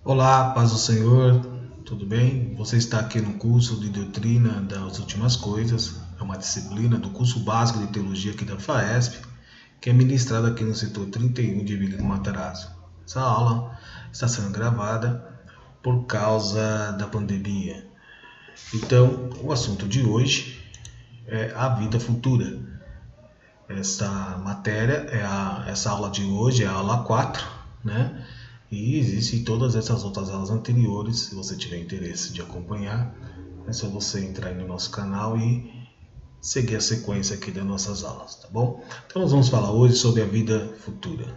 Olá, paz do Senhor, tudo bem? Você está aqui no curso de Doutrina das Últimas Coisas, é uma disciplina do curso básico de Teologia aqui da FAESP, que é ministrada aqui no setor 31 de Vila do Matarazzo. Essa aula está sendo gravada por causa da pandemia. Então, o assunto de hoje é a vida futura. Essa matéria, essa aula de hoje é a aula 4, né? E existem todas essas outras aulas anteriores. Se você tiver interesse de acompanhar, é só você entrar aí no nosso canal e seguir a sequência aqui das nossas aulas, tá bom? Então nós vamos falar hoje sobre a vida futura.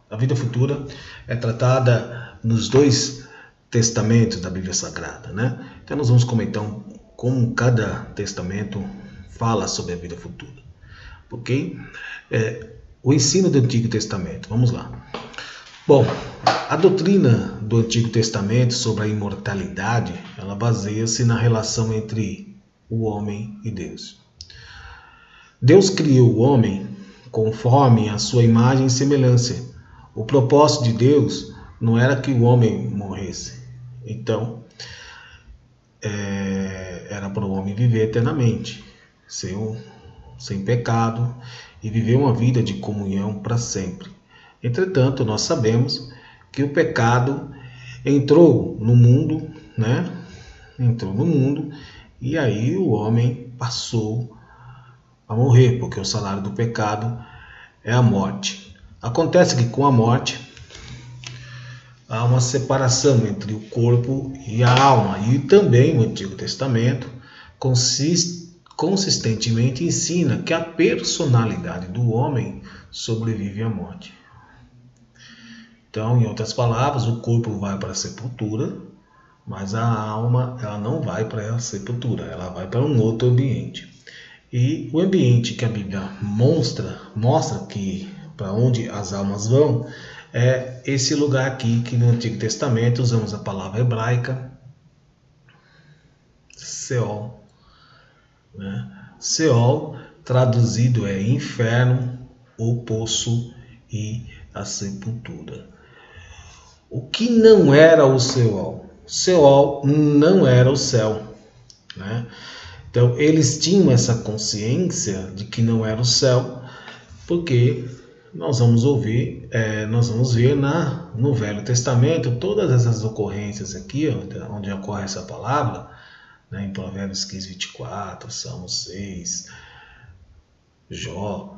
A vida futura é tratada nos dois testamentos da Bíblia Sagrada, né? Então nós vamos comentar como cada testamento fala sobre a vida futura, ok? O ensino do Antigo Testamento, vamos lá. Bom, a doutrina do Antigo Testamento sobre a imortalidade, ela baseia-se na relação entre o homem e Deus. Deus criou o homem conforme a sua imagem e semelhança. O propósito de Deus não era que o homem morresse. Então, era para o homem viver eternamente, sem pecado, e viver uma vida de comunhão para sempre. Entretanto, nós sabemos que o pecado entrou no mundo, né? Entrou no mundo e aí o homem passou a morrer, porque o salário do pecado é a morte. Acontece que com a morte há uma separação entre o corpo e a alma. E também o Antigo Testamento consistentemente ensina que a personalidade do homem sobrevive à morte. Então, em outras palavras, o corpo vai para a sepultura, mas a alma ela não vai para a sepultura, ela vai para um outro ambiente. E o ambiente que a Bíblia mostra que para onde as almas vão é esse lugar aqui, que no Antigo Testamento usamos a palavra hebraica Seol, né? Seol traduzido é inferno, o poço e a sepultura. O que não era o Seol? Seol não era o céu, né? Então eles tinham essa consciência de que não era o céu, porque nós vamos ver no Velho Testamento todas essas ocorrências aqui, onde ocorre essa palavra, né, em Provérbios 15, 24, Salmo 6, Jó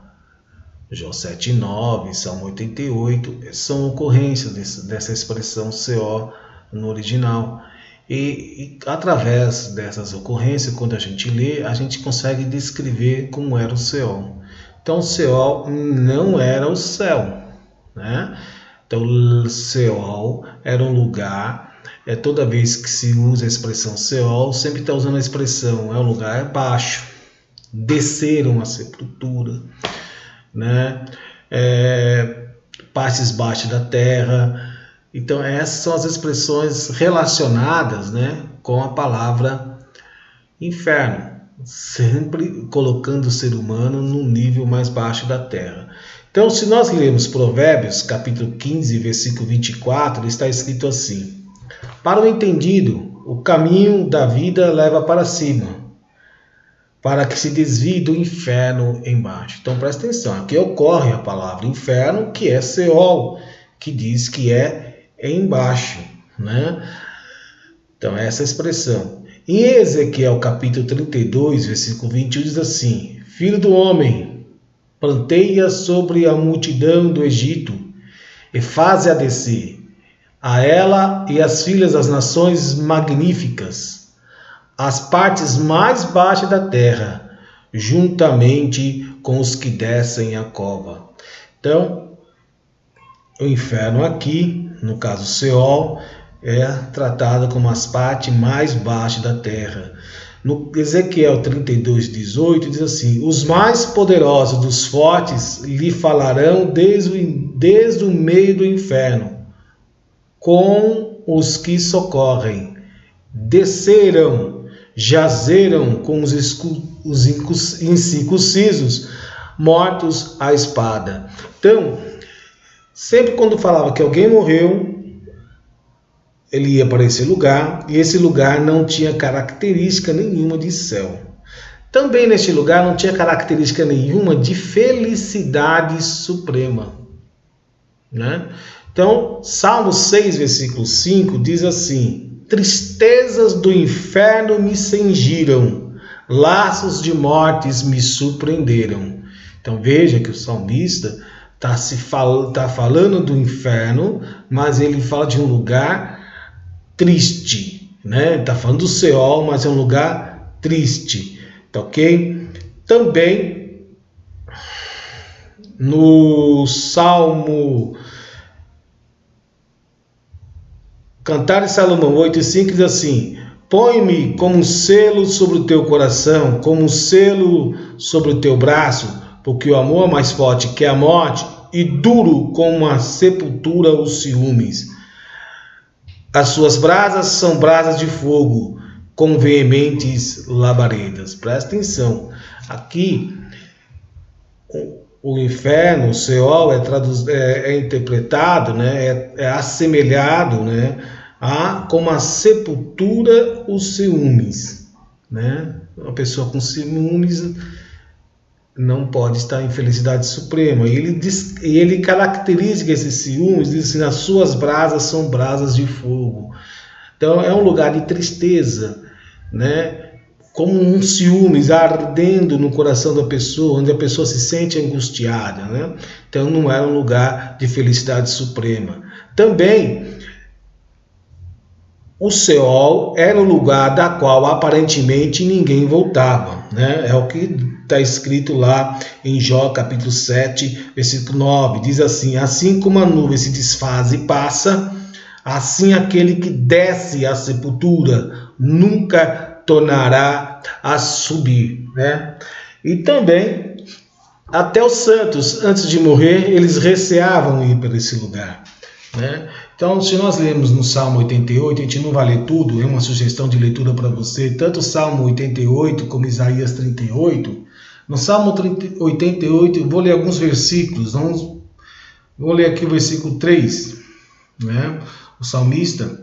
7:9, Salmo 88, são ocorrências dessa expressão Seol no original. E através dessas ocorrências, quando a gente lê, a gente consegue descrever como era o Seol. Então, o Seol não era o céu, né? Então, o Seol era um lugar, toda vez que se usa a expressão Seol, sempre está usando a expressão, é um lugar baixo, desceram a sepultura, né? Partes baixas da terra. Então essas são as expressões relacionadas, né, com a palavra inferno, sempre colocando o ser humano no nível mais baixo da terra. Então, se nós lermos Provérbios capítulo 15, versículo 24, está escrito assim: para o entendido, o caminho da vida leva para cima, para que se desvie do inferno embaixo. Então presta atenção, aqui ocorre a palavra inferno, que é Seol, que diz que é embaixo, né? Então essa expressão. Em Ezequiel capítulo 32, versículo 21 diz assim: filho do homem, planteia sobre a multidão do Egito e faze-a descer, a ela e as filhas das nações magníficas, as partes mais baixas da terra, juntamente com os que descem a cova. Então, o inferno aqui, no caso Seol, é tratado como as partes mais baixas da terra. No Ezequiel 32:18 diz assim: os mais poderosos dos fortes lhe falarão desde o meio do inferno, com os que socorrem. Desceram, jazeram com os incircuncisos, mortos à espada. Então, sempre quando falava que alguém morreu, ele ia para esse lugar, e esse lugar não tinha característica nenhuma de céu. Também neste lugar não tinha característica nenhuma de felicidade suprema, né? Então, Salmo 6, versículo 5 diz assim: tristezas do inferno me cingiram, laços de mortes me surpreenderam. Então veja que o salmista está falando do inferno, mas ele fala de um lugar triste, né? Está falando do Seol, mas é um lugar triste, tá ok? Também no Salmo Cantar de Salomão 8,5 diz assim: põe-me como um selo sobre o teu coração, como um selo sobre o teu braço, porque o amor é mais forte que a morte e duro como a sepultura os ciúmes. As suas brasas são brasas de fogo, com veementes labaredas. Presta atenção. Aqui, o inferno, o Seol, é interpretado, né, é assemelhado, né, a como a sepultura os ciúmes, né? Uma pessoa com ciúmes não pode estar em felicidade suprema. E ele caracteriza esses ciúmes, diz assim: as suas brasas são brasas de fogo. Então é um lugar de tristeza, né? Como um ciúmes ardendo no coração da pessoa, onde a pessoa se sente angustiada, né? Então não era um lugar de felicidade suprema. Também o Seol era o lugar da qual aparentemente ninguém voltava, né? É o que está escrito lá em Jó capítulo 7, versículo 9. Diz assim: assim como a nuvem se desfaz e passa, assim aquele que desce à sepultura nunca tornará a subir, né? E também, até os santos, antes de morrer, eles receavam ir para esse lugar, né? Então, se nós lemos no Salmo 88, a gente não vai ler tudo, é uma sugestão de leitura para você, tanto o Salmo 88 como Isaías 38. No Salmo 88, eu vou ler alguns versículos, vou ler aqui o versículo 3, né? O salmista,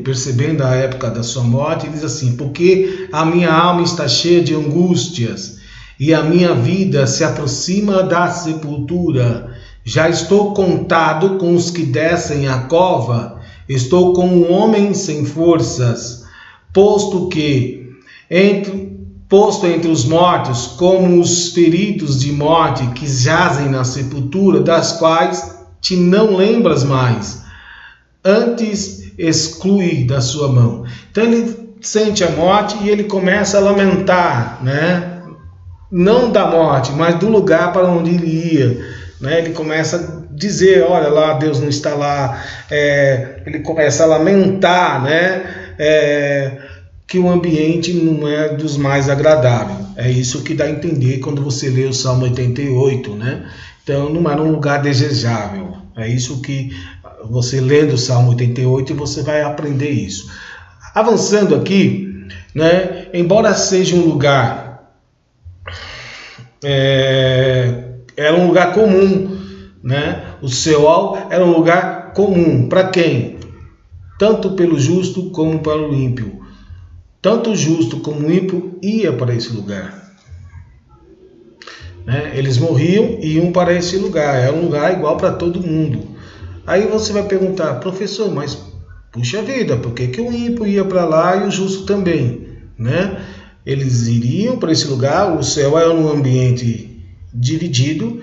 percebendo a época da sua morte, diz assim: porque a minha alma está cheia de angústias e a minha vida se aproxima da sepultura. Já estou contado com os que descem a cova, estou como um homem sem forças, posto entre os mortos, como os feridos de morte que jazem na sepultura, das quais te não lembras mais, antes exclui da sua mão. Então ele sente a morte e ele começa a lamentar, né? Não da morte, mas do lugar para onde ele ia, né? Ele começa a dizer: olha lá, Deus não está lá. Ele começa a lamentar, né? Que o ambiente não é dos mais agradáveis. É isso que dá a entender quando você lê o Salmo 88, né? Então não era um lugar desejável. É isso que você lendo o Salmo 88 você vai aprender isso. Avançando aqui, né? Embora seja um lugar, era um lugar comum, né? O Seol era um lugar comum para quem? Tanto pelo justo como pelo ímpio. Tanto o justo como o ímpio ia para esse lugar, né? Eles morriam e iam para esse lugar. É um lugar igual para todo mundo. Aí você vai perguntar: professor, mas puxa vida, por que o ímpio ia para lá e o justo também, né? Eles iriam para esse lugar. O céu era um ambiente dividido,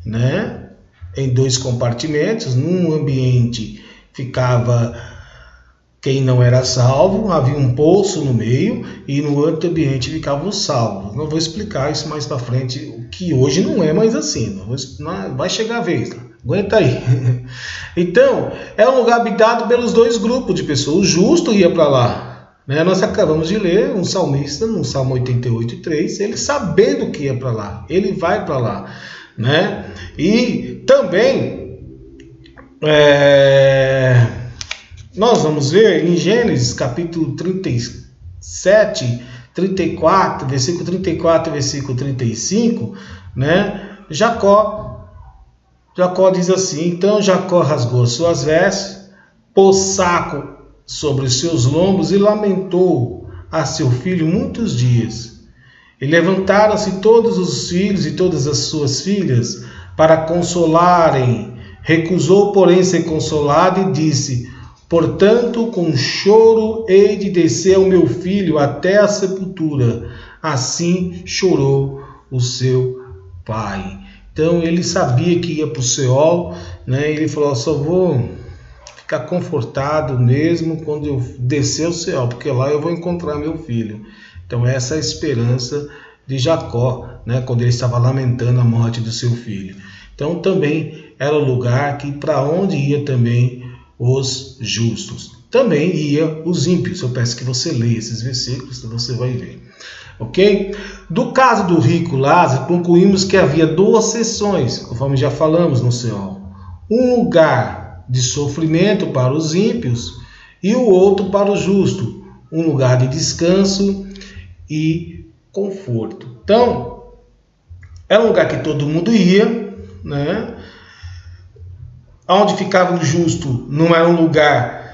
né? Em dois compartimentos. Num ambiente ficava quem não era salvo, havia um poço no meio, e no outro ambiente ficavam os salvos. Não vou explicar isso mais para frente, o que hoje não é mais assim. Vai chegar a vez, aguenta aí. Então, é um lugar habitado pelos dois grupos de pessoas. O justo ia para lá, né? Nós acabamos de ler um salmista no Salmo 88:3, ele sabendo que ia para lá, ele vai para lá, né? E também nós vamos ver em Gênesis capítulo 37, 34, versículo 34 e versículo 35, né? Jacó diz assim: então Jacó rasgou suas vestes, pôs saco sobre os seus lombos e lamentou a seu filho muitos dias. E levantaram-se todos os filhos e todas as suas filhas para consolarem. Recusou, porém, ser consolado e disse: portanto, com choro hei de descer ao meu filho até a sepultura. Assim chorou o seu pai. Então ele sabia que ia para o Seol, né? Ele falou: só vou ficar confortado mesmo quando eu descer ao Seol, porque lá eu vou encontrar meu filho. Então essa é a esperança de Jacó, né? Quando ele estava lamentando a morte do seu filho. Então também era o lugar que para onde ia também os justos. Também ia os ímpios. Eu peço que você leia esses versículos, você vai ver. Ok? Do caso do rico Lázaro, concluímos que havia duas seções, conforme já falamos no Seol. Um lugar de sofrimento para os ímpios e o outro para o justo. Um lugar de descanso e conforto. Então, era um lugar que todo mundo ia, né? Onde ficava o justo não era um lugar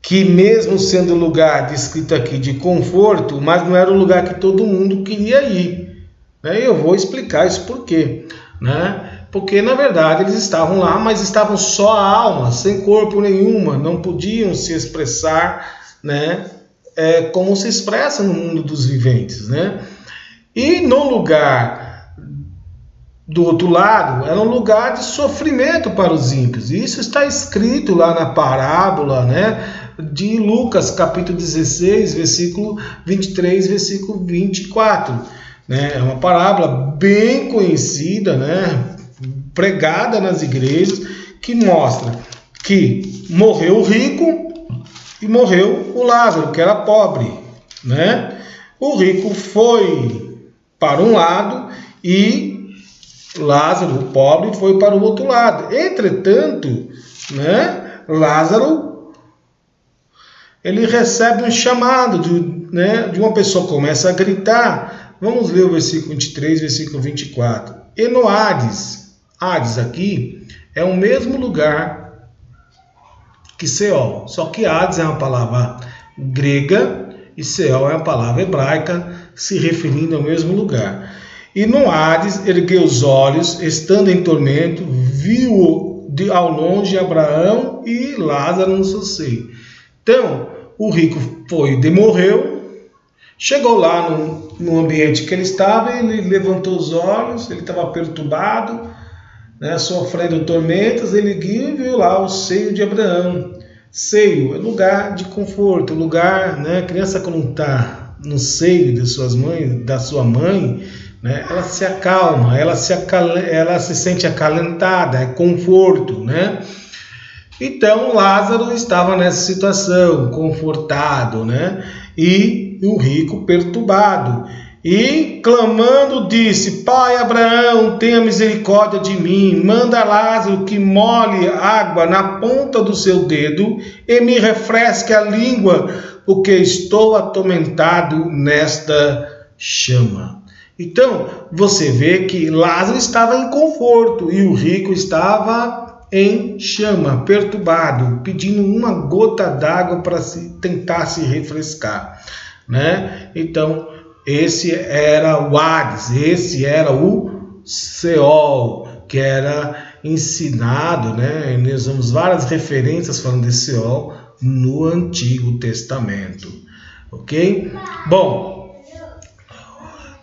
que, mesmo sendo lugar descrito aqui de conforto, mas não era um lugar que todo mundo queria ir. Né? Eu vou explicar isso por quê. Né? Porque, na verdade, eles estavam lá, mas estavam só a alma, sem corpo nenhuma, não podiam se expressar, né? Como se expressa no mundo dos viventes. Né? E no lugar do outro lado, era um lugar de sofrimento para os ímpios. E isso está escrito lá na parábola, né, de Lucas, capítulo 16, versículo 23, versículo 24. Né? É uma parábola bem conhecida, né, pregada nas igrejas, que mostra que morreu o rico e morreu o Lázaro, que era pobre. Né? O rico foi para um lado e Lázaro, o pobre, foi para o outro lado. Entretanto, né, Lázaro, ele recebe um chamado de uma pessoa, começa a gritar. Vamos ler o versículo 23, versículo 24. E no Hades, Hades aqui é o mesmo lugar que Seol, só que Hades é uma palavra grega e Seol é uma palavra hebraica se referindo ao mesmo lugar. E no Hades ergueu os olhos, estando em tormento, viu ao longe Abraão e Lázaro no seu seio. Então, o rico morreu, chegou lá no ambiente que ele estava, ele levantou os olhos, ele estava perturbado, né, sofrendo tormentas, ele viu lá o seio de Abraão. Seio é lugar de conforto, lugar, né, criança quando está no seio da sua mãe, né, ela se acalma, ela se sente acalentada, é conforto, né? Então Lázaro estava nessa situação, confortado, né? E o rico perturbado. E clamando disse: Pai Abraão, tenha misericórdia de mim, manda Lázaro que molhe água na ponta do seu dedo e me refresque a língua, porque estou atormentado nesta chama. Então, você vê que Lázaro estava em conforto e o rico estava em chama, perturbado, pedindo uma gota d'água para tentar se refrescar. Né? Então, esse era o Hades, esse era o Seol, que era ensinado, né? Nós vemos várias referências falando de Seol no Antigo Testamento. Ok? Bom,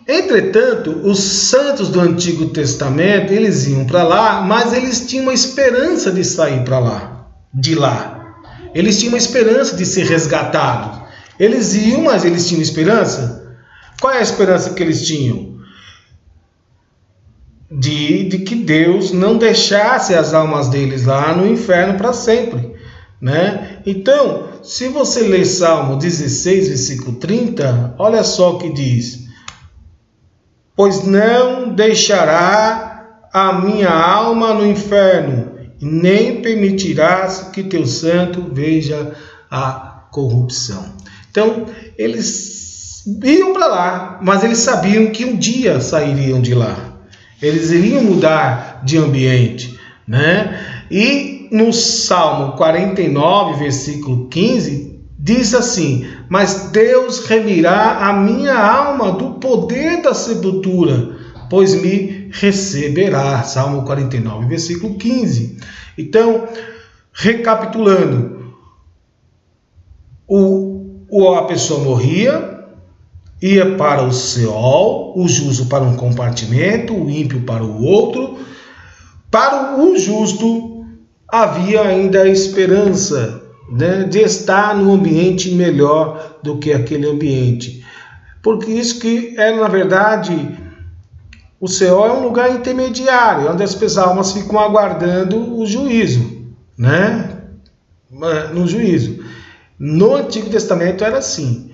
entretanto, os santos do Antigo Testamento, eles iam para lá, mas eles tinham uma esperança de sair de lá. Eles tinham uma esperança de ser resgatados. Eles iam, mas eles tinham esperança. Qual é a esperança que eles tinham? De que Deus não deixasse as almas deles lá no inferno para sempre. Né? Então, se você ler Salmo 16, versículo 30, olha só o que diz: pois não deixará a minha alma no inferno, nem permitirás que teu santo veja a corrupção. Então, eles iam para lá, mas eles sabiam que um dia sairiam de lá. Eles iriam mudar de ambiente, né? E no Salmo 49, versículo 15, diz assim: mas Deus remirá a minha alma do poder da sepultura, pois me receberá. Salmo 49, versículo 15. Então, recapitulando, a pessoa morria, ia para o Seol, o justo para um compartimento, o ímpio para o outro. Para o justo havia ainda a esperança, né, de estar num ambiente melhor do que aquele ambiente. Porque isso que é, na verdade, o Seol é um lugar intermediário, onde as almas ficam aguardando o juízo, né? No juízo. No Antigo Testamento era assim.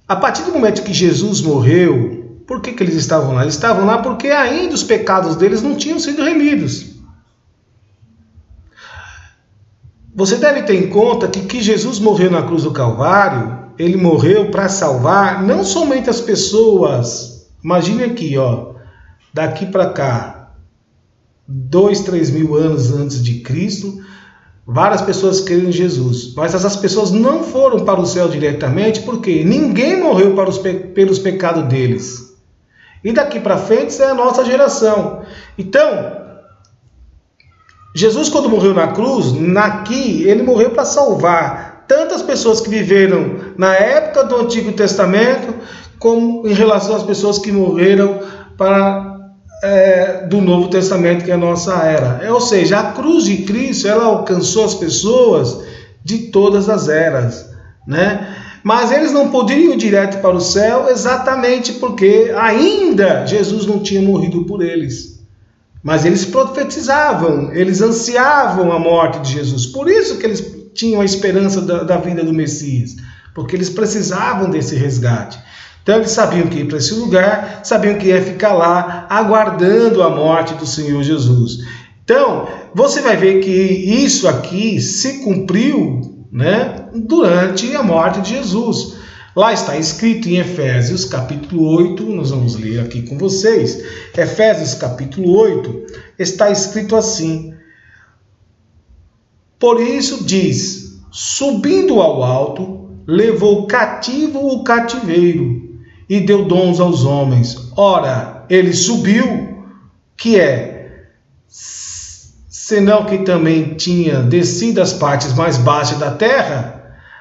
A partir do momento que Jesus morreu, por que eles estavam lá? Eles estavam lá porque ainda os pecados deles não tinham sido remidos. Você deve ter em conta que Jesus morreu na cruz do Calvário, ele morreu para salvar não somente as pessoas. Imagine aqui, ó, daqui para cá, 2, 3 mil anos antes de Cristo, várias pessoas creram em Jesus, mas essas pessoas não foram para o céu diretamente, porque ninguém morreu pelos pecados deles. E daqui para frente é a nossa geração. Então, Jesus, quando morreu na cruz, ele morreu para salvar tantas pessoas que viveram na época do Antigo Testamento, como em relação às pessoas que morreram do Novo Testamento, que é a nossa era. Ou seja, a cruz de Cristo, ela alcançou as pessoas de todas as eras, né? Mas eles não poderiam ir direto para o céu exatamente porque ainda Jesus não tinha morrido por eles. Mas eles profetizavam, eles ansiavam a morte de Jesus. Por isso que eles tinham a esperança da vinda do Messias, porque eles precisavam desse resgate. Então eles sabiam que ia para esse lugar, sabiam que ia ficar lá, aguardando a morte do Senhor Jesus. Então, você vai ver que isso aqui se cumpriu, né, durante a morte de Jesus. Lá está escrito em Efésios capítulo 8, nós vamos ler aqui com vocês. Efésios capítulo 8, está escrito assim: por isso diz, subindo ao alto, levou cativo o cativeiro e deu dons aos homens. Ora, ele subiu, que é, senão que também tinha descido às partes mais baixas da terra.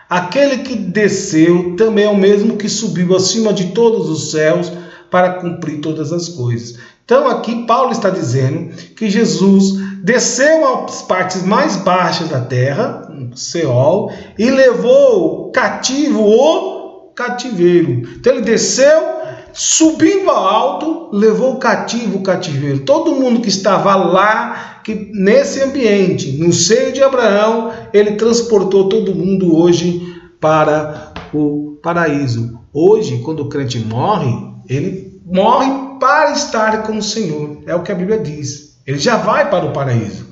Aquele que desceu também é o mesmo que subiu acima de todos os céus para cumprir todas as coisas. Então aqui Paulo está dizendo que Jesus desceu às partes mais baixas da terra, Seol, e levou cativo o cativeiro. Então ele desceu, subindo ao alto, levou cativo o cativeiro. Todo mundo que estava lá, que nesse ambiente, no seio de Abraão, ele transportou todo mundo hoje para o paraíso. Hoje, quando o crente morre, ele morre para estar com o Senhor. É o que a Bíblia diz. Ele já vai para o paraíso,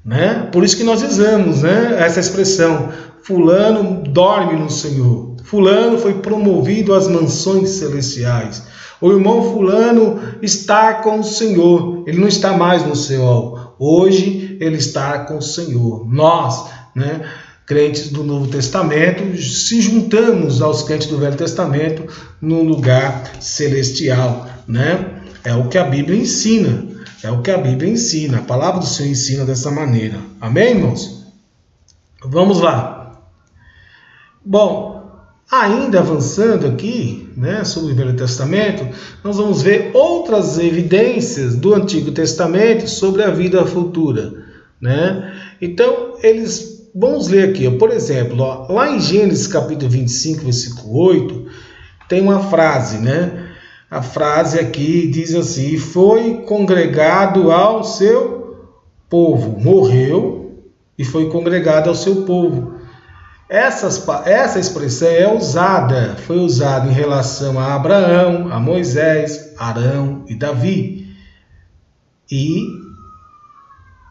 né? Por isso que nós usamos, né, essa expressão: fulano dorme no Senhor. Fulano foi promovido às mansões celestiais. O irmão fulano está com o Senhor. Ele não está mais no Seol. Hoje ele está com o Senhor. Nós, né, crentes do Novo Testamento, se juntamos aos crentes do Velho Testamento no lugar celestial, né? É o que a Bíblia ensina. É o que a Bíblia ensina. A palavra do Senhor ensina dessa maneira. Amém, irmãos? Vamos lá. Bom, ainda avançando aqui, né, sobre o Velho Testamento, nós vamos ver outras evidências do Antigo Testamento sobre a vida futura, né? Então, vamos ler aqui, por exemplo, lá em Gênesis capítulo 25, versículo 8, tem uma frase, né? A frase aqui diz assim: foi congregado ao seu povo, morreu e foi congregado ao seu povo. Essa expressão foi usada em relação a Abraão, a Moisés, Arão e Davi. E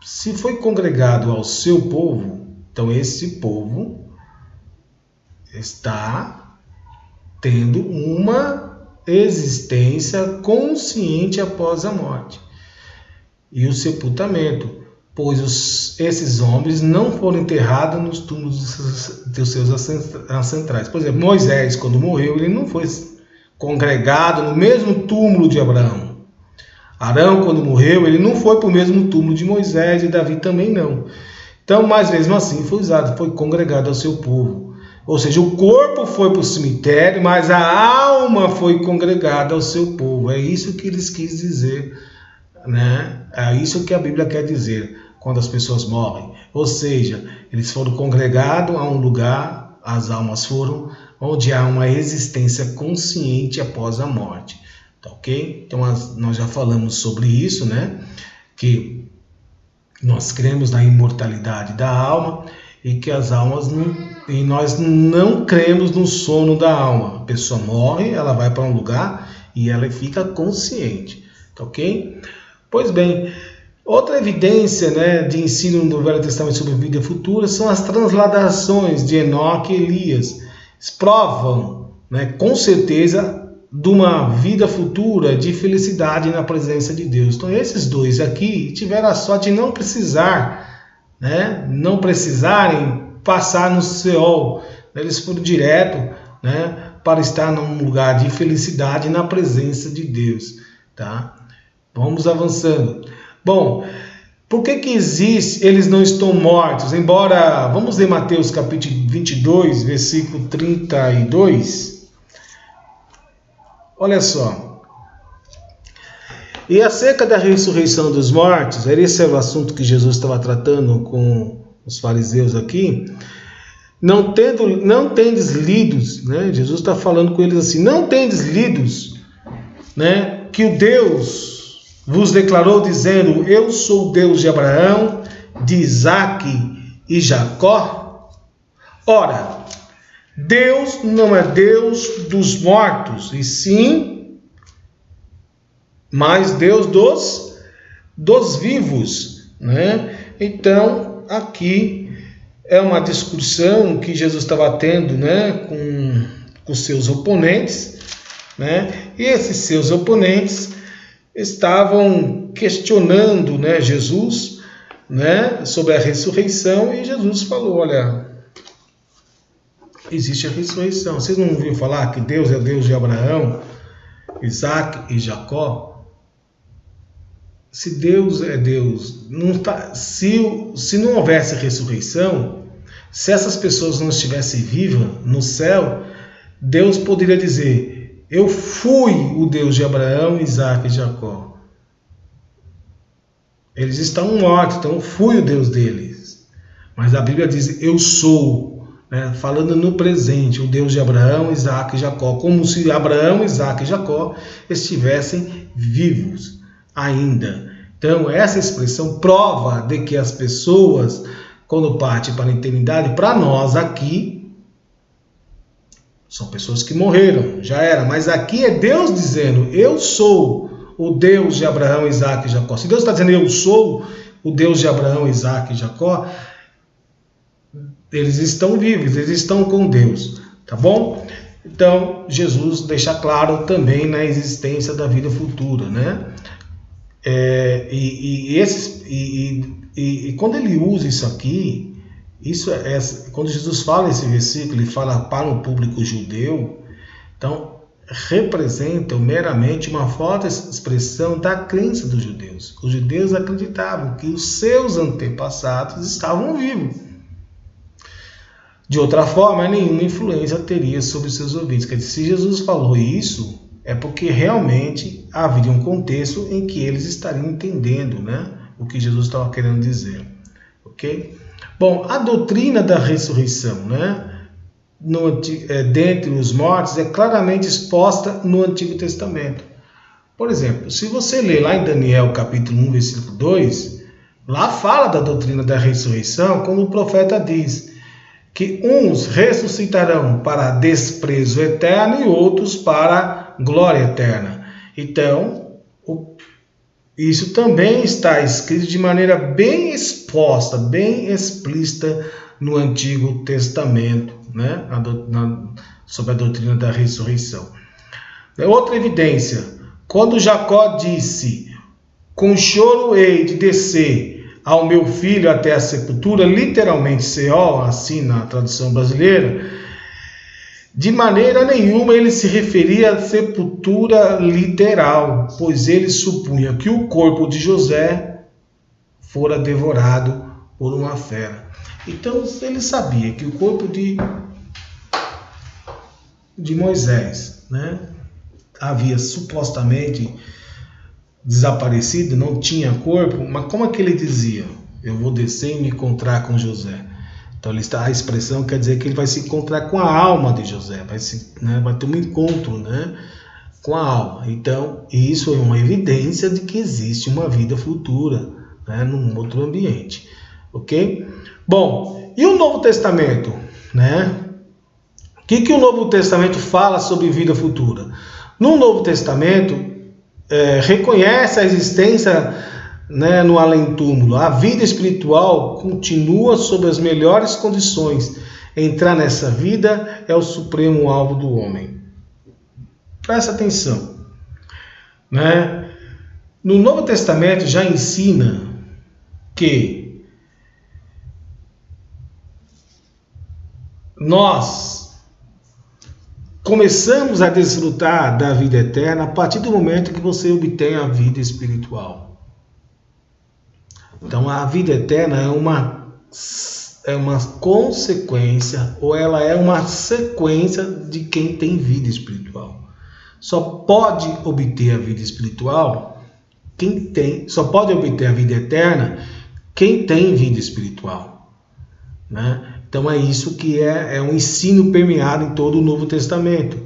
se foi congregado ao seu povo, então esse povo está tendo uma existência consciente após a morte e o sepultamento. pois esses homens não foram enterrados nos túmulos dos seus ancestrais. Por exemplo, Moisés, quando morreu, ele não foi congregado no mesmo túmulo de Abraão. Arão, quando morreu, ele não foi para o mesmo túmulo de Moisés, e Davi também não. Então, mas mesmo assim foi congregado ao seu povo. Ou seja, o corpo foi para o cemitério, mas a alma foi congregada ao seu povo. É isso que eles quis dizer, né? É isso que a Bíblia quer dizer quando as pessoas morrem. Ou seja, eles foram congregados a um lugar, as almas foram, onde há uma existência consciente após a morte. Tá ok? Então nós já falamos sobre isso, né? Que nós cremos na imortalidade da alma e que as almas e nós não cremos no sono da alma. A pessoa morre, ela vai para um lugar e ela fica consciente. Tá ok? Pois bem, outra evidência, né, de ensino no Velho Testamento sobre vida futura são as transladações de Enoque e Elias. Eles provam, né, com certeza, de uma vida futura de felicidade na presença de Deus. Então esses dois aqui tiveram a sorte de não precisarem passar no Seol. Eles foram direto, né, para estar num lugar de felicidade na presença de Deus. Tá? Vamos avançando. Bom, por que existe, eles não estão mortos? Embora, vamos ler Mateus capítulo 22, versículo 32. Olha só. E acerca da ressurreição dos mortos, esse era o assunto que Jesus estava tratando com os fariseus aqui. Não tendes lidos, né? Jesus está falando com eles assim, não tendes lidos, né, que o Deus vos declarou dizendo, eu sou o Deus de Abraão, de Isaque e Jacó? Ora, Deus não é Deus dos mortos, e sim, mas Deus dos vivos, né? Então, aqui é uma discussão que Jesus estava tendo, né, com seus oponentes, né? E esses seus oponentes estavam questionando, né, Jesus, né, sobre a ressurreição, e Jesus falou, olha, existe a ressurreição. Vocês não ouviram falar que Deus é Deus de Abraão, Isaque e Jacó? Se Deus é Deus, se não houvesse ressurreição, se essas pessoas não estivessem vivas no céu, Deus poderia dizer, eu fui o Deus de Abraão, Isaque e Jacó. Eles estão mortos, então eu fui o Deus deles. Mas a Bíblia diz, eu sou. Falando no presente, o Deus de Abraão, Isaque e Jacó, como se Abraão, Isaque e Jacó estivessem vivos ainda. Então, essa expressão prova de que as pessoas, quando partem para a eternidade, para nós aqui, são pessoas que morreram, já era, mas aqui é Deus dizendo, eu sou o Deus de Abraão, Isaque e Jacó. Se Deus está dizendo, eu sou o Deus de Abraão, Isaque e Jacó, eles estão vivos, eles estão com Deus, tá bom? Então, Jesus deixa claro também na existência da vida futura, né? E quando ele usa isso aqui, quando Jesus fala esse versículo, ele fala para o público judeu, então representa meramente uma forte expressão da crença dos judeus. Os judeus acreditavam que os seus antepassados estavam vivos. De outra forma, nenhuma influência teria sobre os seus ouvintes. Quer dizer, se Jesus falou isso, é porque realmente haveria um contexto em que eles estariam entendendo, né, o que Jesus estava querendo dizer. Ok? Bom, a doutrina da ressurreição, né, dentre os mortos, é claramente exposta no Antigo Testamento. Por exemplo, se você ler lá em Daniel capítulo 1, versículo 2, lá fala da doutrina da ressurreição, quando o profeta diz que uns ressuscitarão para desprezo eterno e outros para glória eterna. Então, isso também está escrito de maneira bem exposta, bem explícita no Antigo Testamento, né? Sobre a doutrina da ressurreição. Outra evidência, quando Jacó disse, com choro hei de descer ao meu filho até a sepultura, literalmente Seol, assim na tradução brasileira, de maneira nenhuma ele se referia à sepultura literal, pois ele supunha que o corpo de José fora devorado por uma fera. Então ele sabia que o corpo de Moisés, né, havia supostamente desaparecido, não tinha corpo, mas como é que ele dizia? Eu vou descer e me encontrar com José. Então a expressão quer dizer que ele vai se encontrar com a alma de José, vai ter um encontro, né, com a alma. Então isso é uma evidência de que existe uma vida futura, né, num outro ambiente, ok? Bom, e o Novo Testamento, né? O que o Novo Testamento fala sobre vida futura? No Novo Testamento reconhece a existência, né, no além-túmulo. A vida espiritual continua sob as melhores condições. Entrar nessa vida é o supremo alvo do homem. Presta atenção, né? No Novo Testamento já ensina que nós começamos a desfrutar da vida eterna a partir do momento que você obtém a vida espiritual. Então a vida eterna é uma consequência, ou ela é uma sequência de quem tem vida espiritual. Só pode obter a vida espiritual só pode obter a vida eterna quem tem vida espiritual, né? Então é isso que é um ensino permeado em todo o Novo Testamento.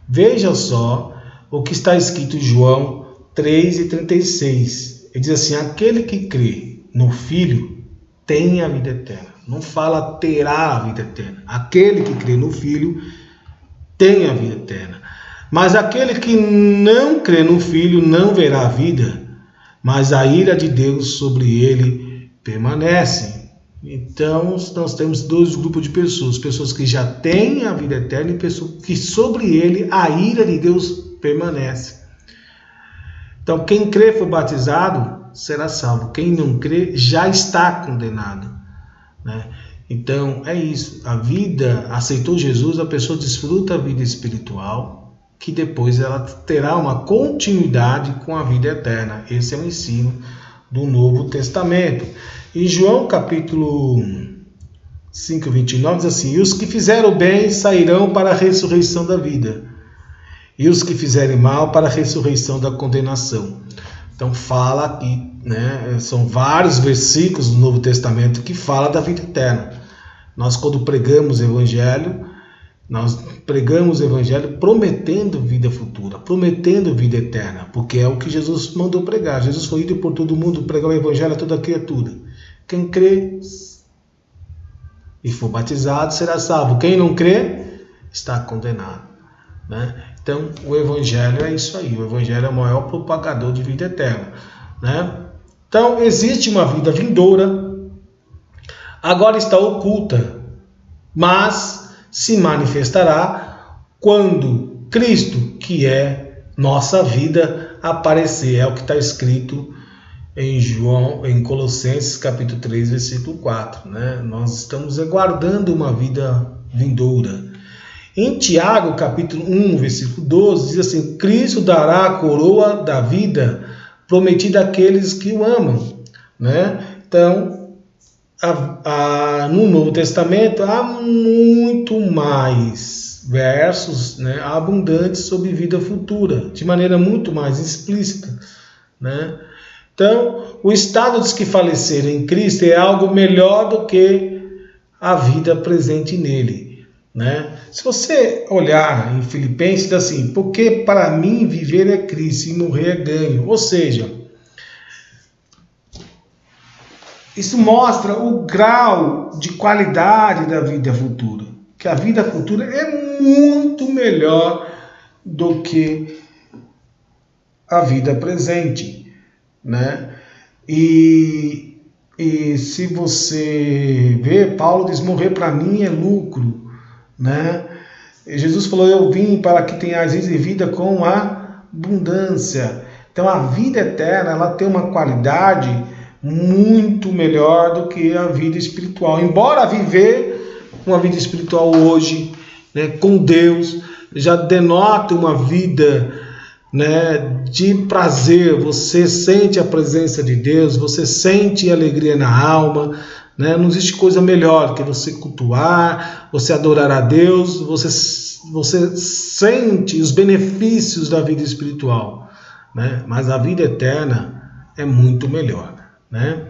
Veja só o que está escrito em João 3,36. Ele diz assim: aquele que crê no Filho tem a vida eterna. Não fala terá a vida eterna. Aquele que crê no Filho tem a vida eterna. Mas aquele que não crê no Filho não verá a vida, mas a ira de Deus sobre ele permanece. Então, nós temos dois grupos de pessoas. Pessoas que já têm a vida eterna e pessoas que sobre ele a ira de Deus permanece. Então, quem crê e for batizado será salvo. Quem não crê já está condenado, né? Então, é isso. A vida, aceitou Jesus, a pessoa desfruta a vida espiritual, que depois ela terá uma continuidade com a vida eterna. Esse é o ensino do Novo Testamento. Em João capítulo 5, 29 diz assim: e os que fizeram bem sairão para a ressurreição da vida, e os que fizerem mal para a ressurreição da condenação. Então fala aqui, né, são vários versículos do Novo Testamento que fala da vida eterna. Nós, quando pregamos o Evangelho, nós pregamos o Evangelho prometendo vida futura, prometendo vida eterna, porque é o que Jesus mandou pregar. Jesus foi ido por todo mundo pregar o Evangelho a toda criatura. Quem crê e for batizado será salvo. Quem não crê está condenado, né? Então o Evangelho é isso aí. O Evangelho é o maior propagador de vida eterna, né? Então existe uma vida vindoura, agora está oculta, mas se manifestará quando Cristo, que é nossa vida, aparecer. É o que está escrito em Colossenses capítulo 3, versículo 4, né? Nós estamos aguardando uma vida vindoura. Em Tiago capítulo 1, versículo 12, diz assim: Cristo dará a coroa da vida prometida àqueles que o amam, né? Então, no Novo Testamento há muito mais versos, né, abundantes sobre vida futura, de maneira muito mais explícita, né? Então, o estado dos que faleceram em Cristo é algo melhor do que a vida presente nele, né? Se você olhar em Filipenses, diz assim: porque para mim viver é Cristo e morrer é ganho. Ou seja, isso mostra o grau de qualidade da vida futura, que a vida futura é muito melhor do que a vida presente, né? E se você ver, Paulo diz: morrer para mim é lucro, né? E Jesus falou: eu vim para que tenhais vida com abundância. Então a vida eterna, ela tem uma qualidade muito melhor do que a vida espiritual. Embora viver uma vida espiritual hoje, né, com Deus, já denota uma vida, né, de prazer. Você sente a presença de Deus, você sente alegria na alma, né? Não existe coisa melhor que você cultuar, você adorar a Deus, você sente os benefícios da vida espiritual, né? Mas a vida eterna é muito melhor, né?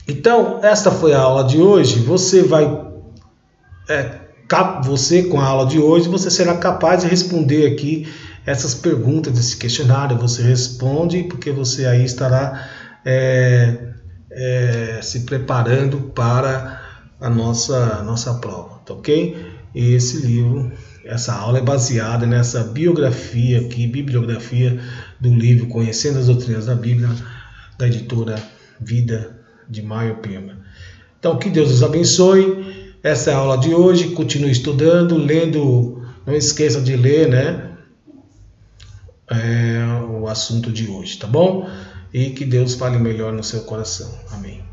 Então, esta foi a aula de hoje. Você com a aula de hoje, você será capaz de responder aqui essas perguntas desse questionário. Você responde porque você aí estará se preparando para a nossa prova, tá ok? E esse livro, essa aula é baseada nessa bibliografia do livro Conhecendo as Doutrinas da Bíblia, da editora Vida de Meyer Pema. Então, que Deus os abençoe. Essa é a aula de hoje. Continue estudando, lendo. Não esqueça de ler, né, o assunto de hoje, tá bom? E que Deus fale melhor no seu coração. Amém.